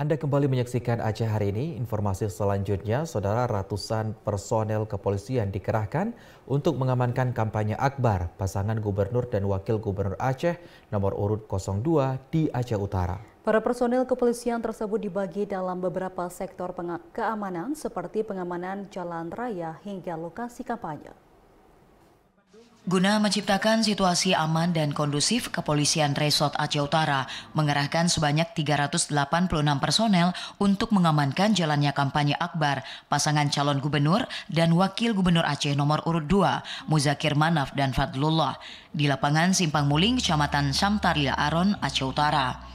Anda kembali menyaksikan Aceh hari ini. Informasi selanjutnya, saudara, ratusan personel kepolisian dikerahkan untuk mengamankan kampanye akbar pasangan gubernur dan wakil gubernur Aceh nomor urut 02 di Aceh Utara. Para personel kepolisian tersebut dibagi dalam beberapa sektor keamanan seperti pengamanan jalan raya hingga lokasi kampanye. Guna menciptakan situasi aman dan kondusif, Kepolisian Resort Aceh Utara mengerahkan sebanyak 386 personel untuk mengamankan jalannya kampanye akbar pasangan calon gubernur dan wakil gubernur Aceh nomor urut 2, Muzakir Manaf dan Fadlullah, di lapangan Simpang Muling, Kecamatan Samtaria Aron, Aceh Utara.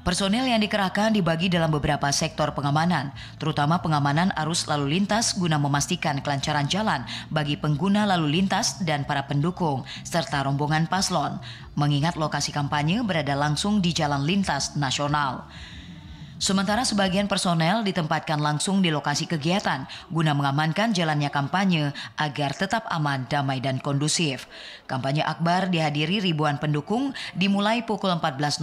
Personel yang dikerahkan dibagi dalam beberapa sektor pengamanan, terutama pengamanan arus lalu lintas guna memastikan kelancaran jalan bagi pengguna lalu lintas dan para pendukung, serta rombongan paslon, mengingat lokasi kampanye berada langsung di jalan lintas nasional. Sementara sebagian personel ditempatkan langsung di lokasi kegiatan guna mengamankan jalannya kampanye agar tetap aman, damai, dan kondusif. Kampanye akbar dihadiri ribuan pendukung dimulai pukul 14.00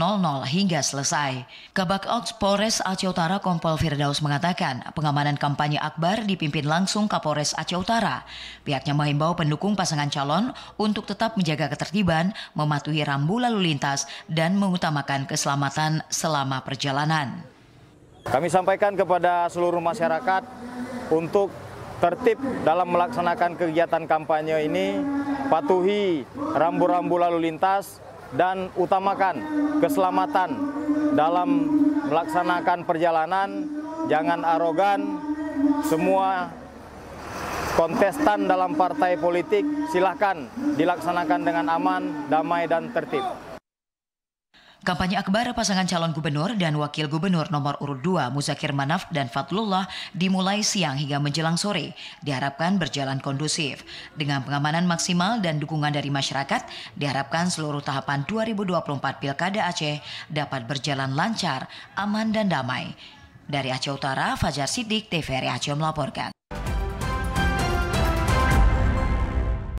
hingga selesai. Kabak Ops Polres Aceh Utara Kompol Firdaus mengatakan pengamanan kampanye akbar dipimpin langsung Kapolres Aceh Utara. Pihaknya menghimbau pendukung pasangan calon untuk tetap menjaga ketertiban, mematuhi rambu lalu lintas, dan mengutamakan keselamatan selama perjalanan. Kami sampaikan kepada seluruh masyarakat untuk tertib dalam melaksanakan kegiatan kampanye ini, patuhi rambu-rambu lalu lintas, dan utamakan keselamatan dalam melaksanakan perjalanan. Jangan arogan, semua kontestan dalam partai politik silahkan dilaksanakan dengan aman, damai, dan tertib. Kampanye akbar pasangan calon gubernur dan wakil gubernur nomor urut 2 Muzakir Manaf dan Fadlullah dimulai siang hingga menjelang sore. Diharapkan berjalan kondusif. Dengan pengamanan maksimal dan dukungan dari masyarakat, diharapkan seluruh tahapan 2024 Pilkada Aceh dapat berjalan lancar, aman, dan damai. Dari Aceh Utara, Fajar Siddiq, TVRI Aceh melaporkan.